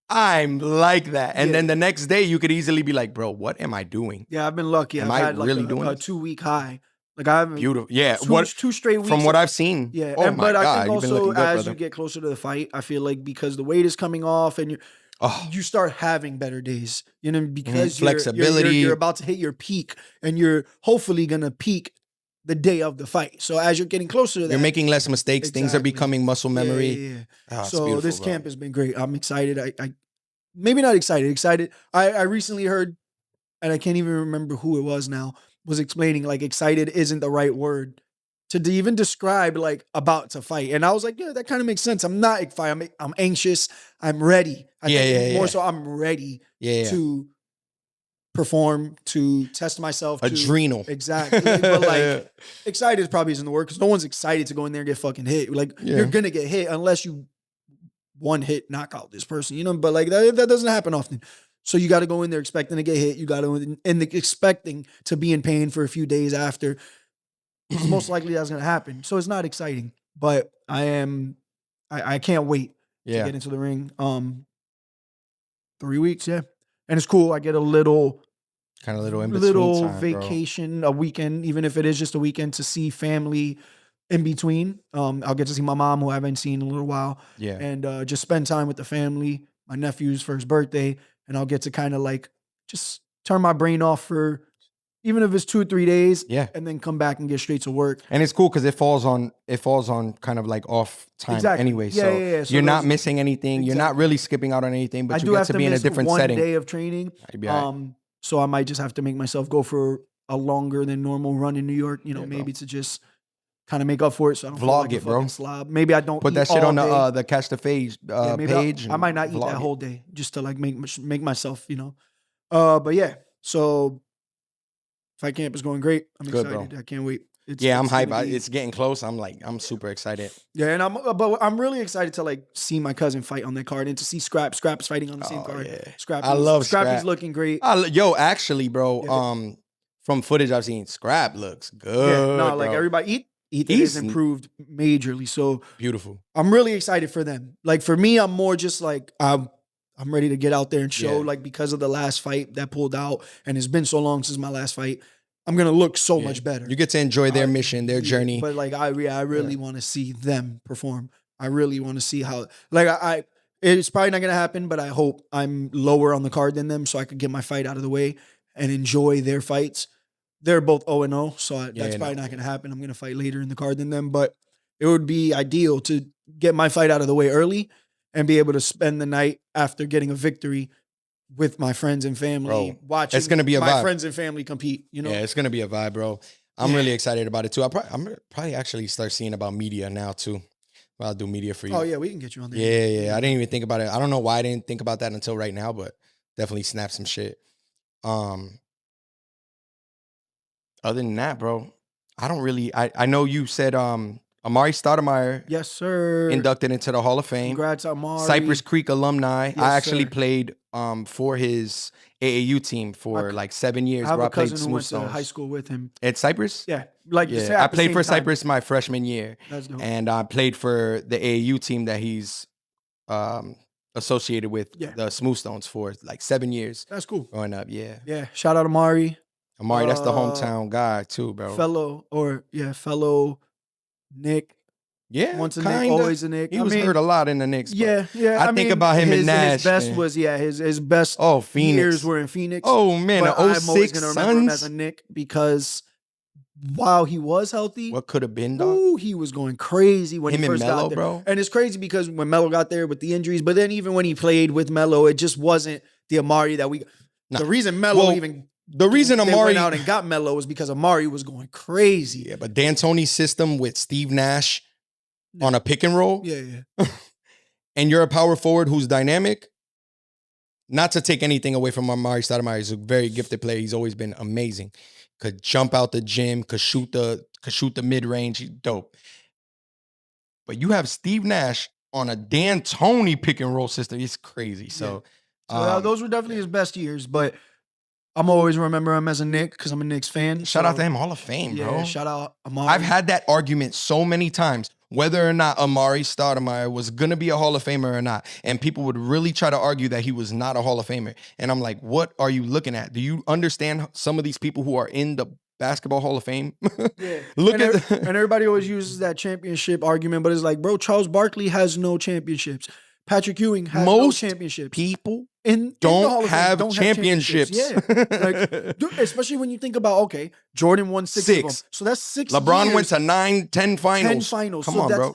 I'm like that. And then the next day you could easily be like, bro, what am I doing? Yeah, I've been lucky. Am I've I had like really a doing this? 2-week high. Like I haven't Beautiful. Yeah. two straight weeks. From what I've seen. Yeah. Oh my but God. I think You've been also looking good, as brother. you get closer to the fight, I feel like because the weight is coming off and you start having better days, because flexibility. You're about to hit your peak and you're hopefully going to peak the day of the fight. So as you're getting closer to that, You're making less mistakes. Things are Exactly. becoming muscle memory. Yeah. Oh, it's So beautiful, this bro. camp has been great. I'm excited. I maybe not excited. I recently heard, and I can't even remember who it was now, was explaining like excited isn't the right word to even describe like about to fight. And I was like, yeah, that kind of makes sense. I'm not excited. I'm anxious. I'm ready. I think more so I'm ready to perform, to test myself. Adrenal. Exactly. But like excited probably isn't the word because no one's excited to go in there and get fucking hit. Like you're going to get hit unless you one hit knock out this person, but like that doesn't happen often. So you got to go in there expecting to get hit. You got to expecting to be in pain for a few days after. Most likely that's going to happen. So it's not exciting, but I can't wait to get into the ring. 3 weeks. Yeah. And it's cool. I get a little in between time, vacation, a weekend, even if it is just a weekend to see family in between. I'll get to see my mom, who I haven't seen in a little while. Yeah. And just spend time with the family, my nephew's first birthday. And I'll get to kind of like just turn my brain off for even if it's 2 or 3 days. Yeah. And then come back and get straight to work. And it's cool because it falls on kind of like off time Exactly. anyway. Yeah, so yeah. So you're not those- missing anything. You're not really skipping out on anything, but I you do get have to to be in a miss different one setting. day of training. You'd be all right. So I might just have to make myself go for a longer than normal run in New York, Yeah, maybe to just kind of make up for it. So I don't feel Vlog like a it, bro. fucking slob. Maybe I don't Put eat that shit all on day. the Catch the Phase Maybe page. I might not eat vlog that it. whole day just to like make myself, But yeah, so fight camp is going great. I'm Good, excited. bro. I can't wait. I'm gonna hyped. be- It's getting close. I'm super excited. Yeah, and I'm really excited to like see my cousin fight on that card and to see Scrap. Scrap's fighting on the same card. Yeah. Scrappy's, I love Scrappy's Scrap. looking great. Actually, bro, Yeah. from footage I've seen, Scrap looks good. Yeah, no, like bro. everybody, Ethan He's has improved majorly. So Beautiful. I'm really excited for them. Like for me, I'm more just like I'm ready to get out there and show. Yeah. Like because of the last fight that pulled out, and it's been so long since my last fight, I'm gonna look so Yeah. much better. You get to enjoy their mission, their journey. But like I really want to see them perform. I really want to see how. Like it's probably not gonna happen, but I hope I'm lower on the card than them, so I could get my fight out of the way and enjoy their fights. They're both 0-0, so that's probably not going to happen. I'm going to fight later in the card than them, but it would be ideal to get my fight out of the way early and be able to spend the night after getting a victory with my friends and family, watching it's gonna be a my vibe. friends and family compete. Yeah, it's gonna be a vibe, bro. I'm really excited about it too. I'm gonna probably actually start seeing about media now too. Well, I'll do media for you. Oh yeah, we can get you on there. Yeah. I didn't even think about it. I don't know why I didn't think about that until right now, but definitely snap some shit. Other than that, bro, I don't really. I know you said Amari Stoudemire Yes, sir. inducted into the Hall of Fame. Congrats, Amari. Cypress Creek alumni. Yes, I actually sir. played for his AAU team for like 7 years. I have Bro, a I played cousin who Smooth went to Stones. high school with him. At Cypress? Yeah, like Yeah, I at the played same for time. Cypress my freshman year. That's dope. And I played for the AAU team that he's associated with, the Smooth Stones, for like 7 years That's cool. growing up. Yeah. Yeah, shout out Amari. Amari, that's the hometown guy too, bro. Fellow Nick. Yeah, Once a kinda. Nick, always a Nick. He was hurt a lot in the Knicks. Yeah. I think about him in Nash. His best man. was his best Phoenix. years were in Phoenix. Oh man, but the I'm always 06 gonna remember him as Suns. a Nick because while he was healthy, What could have been, dog? ooh, he was going crazy when Him he and first Melo, got there. bro. And it's crazy because when Melo got there with the injuries, but then even when he played with Melo, it just wasn't the Amari that we. Nah. The reason Melo Well, the reason they Amari went out and got Melo was because Amari was going crazy. Yeah, but D'Antoni's system with Steve Nash on a pick and roll, Yeah. and you're a power forward who's dynamic. Not to take anything away from Amari Stoudemire, he's a very gifted player. He's always been amazing. Could jump out the gym, could shoot the mid range. He's dope. But you have Steve Nash on a D'Antoni pick and roll system. It's crazy. So, Those were definitely his best years, but I'm always remember him as a Knick because I'm a Knicks fan. shout out to him, Hall of Fame, Yeah, bro. shout out Amari. I've had that argument so many times, whether or not Amari Stoudemire was going to be a Hall of Famer or not. And people would really try to argue that he was not a Hall of Famer. And I'm like, what are you looking at? Do you understand some of these people who are in the Basketball Hall of Fame? Yeah. Look and at and everybody always uses that championship argument, but it's like, bro, Charles Barkley has no championships. Patrick Ewing has no Most championships. people in the don't Hall of Fame have don't championships. Yeah. Like, dude, especially when you think about, okay, Jordan won six of them. So that's 6 LeBron years, went to 10 finals. 10 finals. Come So on, that's-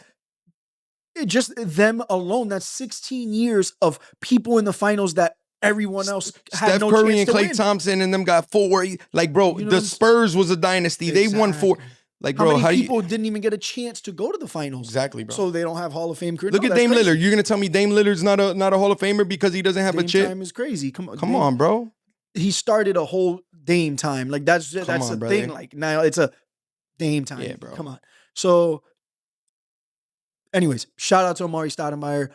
bro. Just them alone, that's 16 years of people in the finals that everyone else had Steph no Curry chance and to Klay win. Thompson and them got 4. Like, bro, You know the what I'm Spurs was a dynasty. They won 4. Exactly. Like, How bro, many how do you... people didn't even get a chance to go to the finals? Exactly, bro. So they don't have Hall of Fame career. Look No, at that's Dame crazy. Lillard. You're gonna tell me Dame Lillard's not a Hall of Famer because he doesn't have Dame a chip? time is crazy. Come on, Come Dame- on, bro. He started a whole Dame time. Like that's on, the brother. thing. Like now it's a Dame time. Yeah, bro. Come on. So, anyways, shout out to Amari Stoudemire.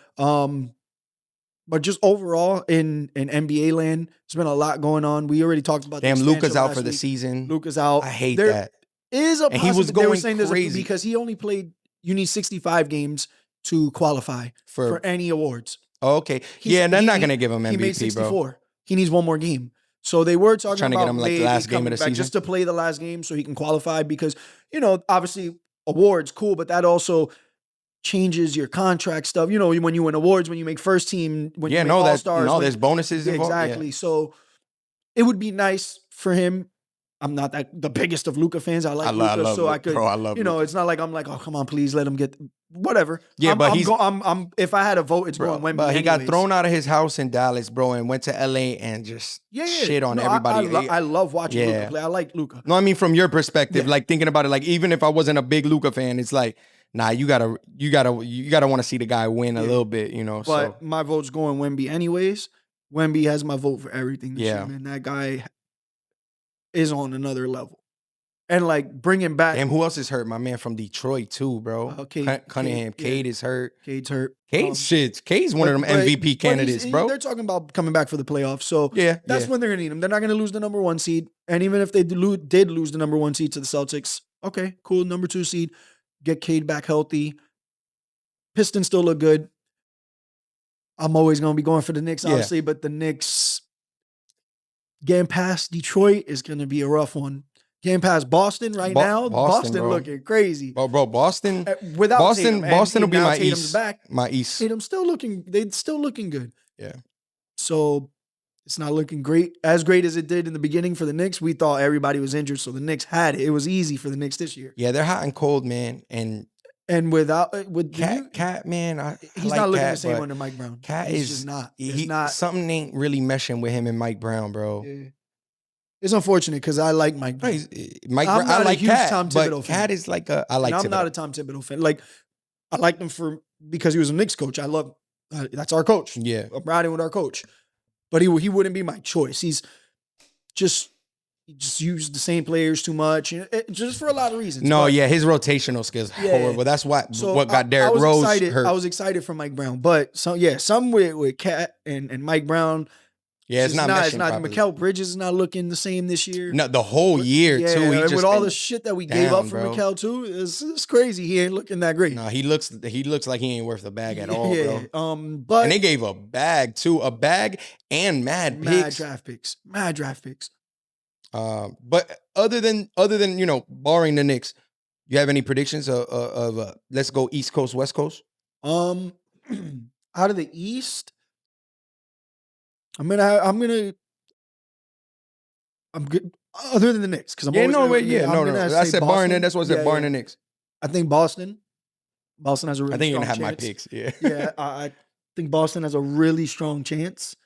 But just overall in NBA land, there's been a lot going on. We already talked about. Damn, the Luka's expansion out last for the week. season. Luka's out. I hate There that. Is a And he was possibility. They were going saying there's crazy. because he only played. You need 65 games to qualify for any awards. Oh, okay. He's- Yeah, they're he- not gonna give him He made MVP, 64. bro. He needs one more game. So they were talking Trying to about get him, like, the maybe last game of coming the back season? just to play the last game so he can qualify because, obviously awards, cool, but that also changes your contract stuff. When you win awards, when you make first team, when you make all-stars. There's bonuses involved. Exactly. Yeah. So it would be nice for him. I'm not the biggest of Luka fans. I like Luka, so I could, I love Luka. it's not like I'm like, oh, come on, please let him get whatever. Yeah, but I'm if I had a vote, it's going Wemby. But he anyways. got thrown out of his house in Dallas, bro, and went to LA and just shit on everybody. I love watching Luka play. I like Luka. No, I mean from your perspective, like thinking about it, like even if I wasn't a big Luka fan, it's like, nah, you gotta want to see the guy win a little bit, But my vote's going Wemby anyways. Wemby has my vote for everything this year, man. That guy is on another level. And like bringing back. Damn, who else is hurt? My man from Detroit too, bro. Cunningham. Cade is hurt. Cade's hurt. Cade's one of them MVP candidates, bro. They're talking about coming back for the playoffs. So that's when they're going to need him. They're not going to lose the number 1 seed. And even if they did lose the number 1 seed to the Celtics, okay, cool. Number 2 seed. Get Cade back healthy. Pistons still look good. I'm always going to be going for the Knicks, obviously, but the Knicks getting past Detroit is going to be a rough one. Getting past Boston now, Boston looking crazy. Bro, Boston without Boston will be my Tatum's East. Back, my East. Tatum's still looking good. Yeah. So it's not looking great as it did in the beginning for the Knicks. We thought everybody was injured, so the Knicks had it. It was easy for the Knicks this year. Yeah, they're hot and cold, man. And with Cat, man, he's like not looking Cat, the same under Mike Brown. Cat he's is just not. It's not. Something ain't really meshing with him and Mike Brown, bro. Yeah. It's unfortunate because I like Mike Brown. I like Cat, Tom Thibodeau but Cat is like I like. I'm not a Tom Thibodeau fan. Like I liked him because he was a Knicks coach. I love that's our coach. Yeah, I'm riding with our coach, but he wouldn't be my choice. He just used the same players too much, just for a lot of reasons. No, his rotational skills horrible. That's what got Derrick Rose hurt. I was excited for Mike Brown, but some with Cat and Mike Brown. Yeah, it's not. Mikal Bridges is not looking the same this year. No, the whole year too. With all the shit that we gave up for Mikal too, it's crazy. He ain't looking that great. No, he looks like he ain't worth the bag at all, bro. But and they gave a bag too, and mad draft picks. But other than barring the Knicks, you have any predictions of let's go East Coast, West Coast? Out of the East. I'm good. Other than the Knicks, because I said barring it. That's what I said. Barring the Knicks. I think Boston. Boston has a really. I think you're strong gonna have chance. my picks. Yeah. I think Boston has a really strong chance.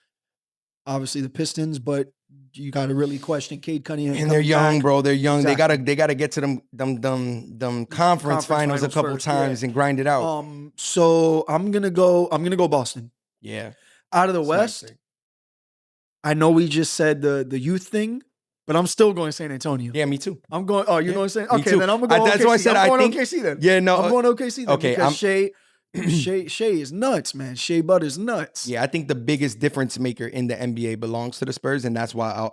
Obviously, the Pistons, but you got to really question Cade Cunningham. And they're young, bro. They're young. Exactly. They gotta get to them conference finals a couple times and grind it out. So I'm gonna go Boston. Yeah. Out of the West. I know we just said the youth thing, but I'm still going San Antonio. Yeah, me too. I'm going. Oh, you're going San Antonio? Okay, then I'm going to go That's OKC. why I said I'm going think, OKC then. Yeah, no. I'm going OKC then okay, because Shea is nuts, man. Shea Butter's nuts. Yeah, I think the biggest difference maker in the NBA belongs to the Spurs, and that's why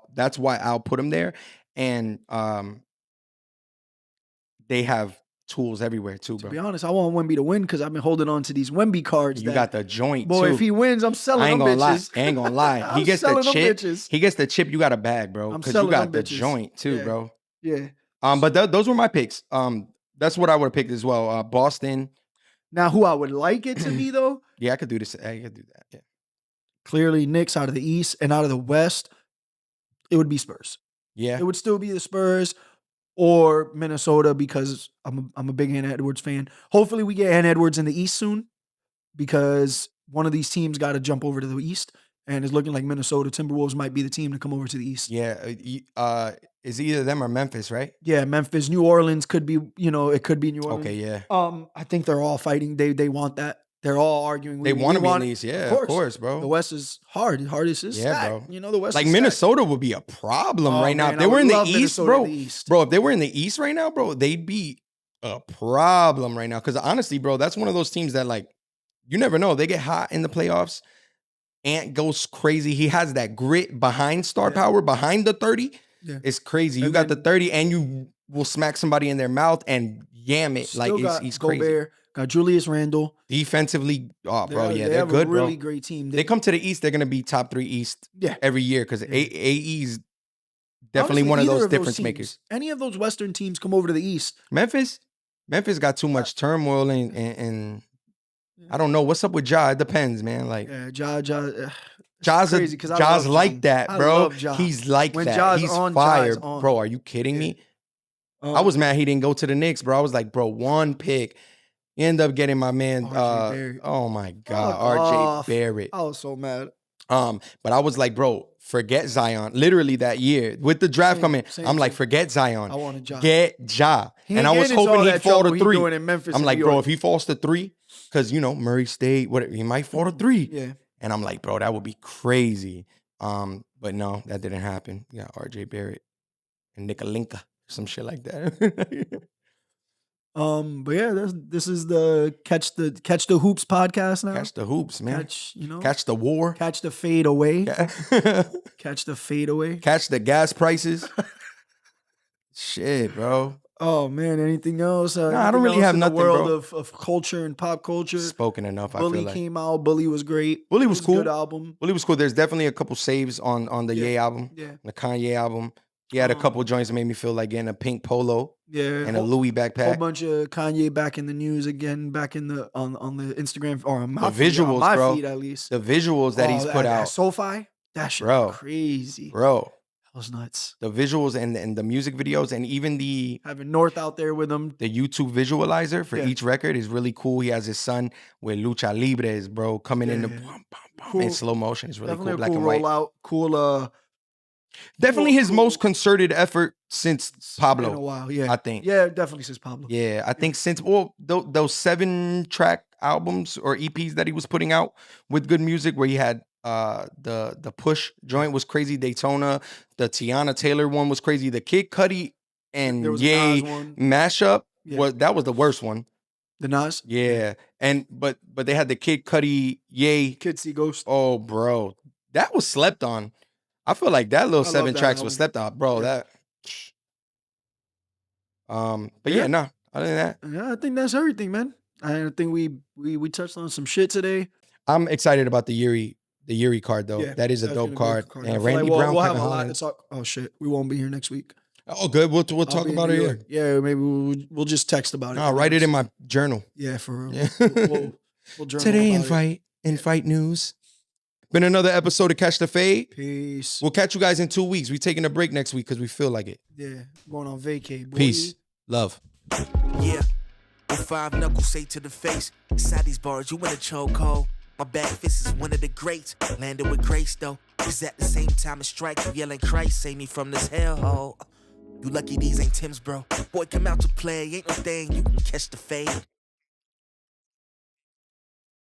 I'll put him there. And they have tools everywhere too, bro. To be honest, I want Wemby to win because I've been holding on to these Wemby cards. You got the joint, boy. too. If he wins, I'm selling them bitches. I ain't gonna lie. He gets the chip. He gets the chip. You got a bag, bro. Because you got the joint too, bro. Yeah. But those were my picks. That's what I would have picked as well. Boston. Now, who I would like it to be though? Yeah, I could do this. I could do that. Yeah. Clearly, Knicks out of the East and out of the West, it would be Spurs. Yeah. It would still be the Spurs. Or Minnesota because I'm a big Ann Edwards fan. Hopefully we get Ann Edwards in the East soon because one of these teams got to jump over to the East, and it's looking like Minnesota Timberwolves might be the team to come over to the East. Yeah, is either them or Memphis, right? Yeah, Memphis, New Orleans could be. It could be New Orleans. Okay, yeah. I think they're all fighting. They want that. They're all arguing. They want to be in the East. Yeah, of course, bro. The West is hard. Hardest is stacked. Bro. The West. Like is Minnesota would be a problem right now. Man, if they were in the East, bro. Bro, if they were in the East right now, bro, they'd be a problem right now. Because honestly, bro, that's one of those teams that like you never know. They get hot in the playoffs. Ant goes crazy. He has that grit behind star power, behind the 30. Yeah. It's crazy. You got the 30, and you will smack somebody in their mouth and yam it. Like he's crazy. Gobert, got Julius Randle. Defensively, bro, they're have good, a really great team. They come to the East, they're going to be top 3 East every year because AE's definitely one of those difference makers. Any of those Western teams come over to the East. Memphis got too much turmoil and I don't know what's up with Ja. It depends, man. Like Ja. crazy because I love Ja's like Ja. that, I bro. love Ja. He's like When that. Ja's He's on, Ja fire, is on. bro. Are you kidding me? Um, I was mad he didn't go to the Knicks, bro. I was like, bro, one pick. You end up getting my man. RJ Barrett. Oh my God, Fuck RJ off. Barrett. I was so mad. But I was like, bro, forget Zion. Literally that year with the draft coming, I'm like, forget Zion. I wanted Ja. Get Ja. He And ain't I was getting into all hoping he'd that fall trouble to he three. doing in Memphis I'm and like, New bro, York. if he falls to three, because Murray State, whatever, he might fall to three. Yeah. And I'm like, bro, that would be crazy. But no, that didn't happen. Yeah, RJ Barrett and Nikolinka, some shit like that. But yeah, this is the Catch the Hoops podcast now. Catch the hoops, man. Catch the war. Catch the fade away. Ca- Catch the fade away. Catch the gas prices. Shit, bro. Oh man, anything else? I don't really have in nothing, the world bro. of culture and pop culture. Spoken enough, I Bully feel like. came out. Bully was great. Bully was cool. Good album. Bully was cool. There's definitely a couple saves on the Yeah. Ye album. Yeah. The Kanye album. He had a couple joints that made me feel like getting a pink polo Yeah. and a Louis Whole backpack. bunch of Kanye back in the news again, back in the on the Instagram or on my The feed, on visuals, my bro. feed at least. The visuals that he's put out. SoFi, that shit Bro. crazy. Bro. That was nuts. The visuals and the music videos and even Having North out there with him. the YouTube visualizer for Yeah. each record is really cool. He has his son with Lucha Libres, bro, coming in the Yeah. bum, bum, bum, Cool. in slow motion. It's really Definitely cool. a Black cool and white. rollout. Cool. Definitely his cool- most concerted effort since In a Pablo. while, yeah. I think. Yeah, definitely says Pablo. Yeah, I think since those 7-track albums or EPs that he was putting out with good music, where he had the Push joint was crazy, Daytona, the Tiana Taylor one was crazy, the Kid Cudi and There was a Ye Nas one. mashup Yeah. that was the worst one. The Nas. Yeah, and but they had the Kid Cudi Ye. Kid See Ghost. Oh, bro, that was slept on. I feel like that little I love 7 that tracks album. was slept on, bro. Yeah. But Yeah. nah. Other than that, Yeah, I think that's everything, man. I think we touched on some shit today. I'm excited about the Yuri card though. Yeah, that is a that's dope gonna be a card. good card. I And feel Randy like Brown, we'll have Kevin a lot to Holland. talk. Oh shit, we won't be here next week. Oh, good. We'll I'll talk be in about New it York. here. Yeah, maybe we'll just text about it. I'll write it in my journal. Yeah, for real. Yeah. We'll journal Today about it. in fight news. Been another episode of Catch the Fade. Peace. We'll catch you guys in 2 weeks. We taking a break next week because we feel like it. Yeah, going on vacay. Boy. Peace. Love. Yeah. With 5 knuckles say to the face. Inside these bars, you in a chokehold. My back fist is one of the greats. Landed with grace though. Cause at the same time I strike, you yelling Christ, save me from this hellhole. You lucky these ain't Tim's, bro. Boy, come out to play. Ain't no thing, you can catch the fade.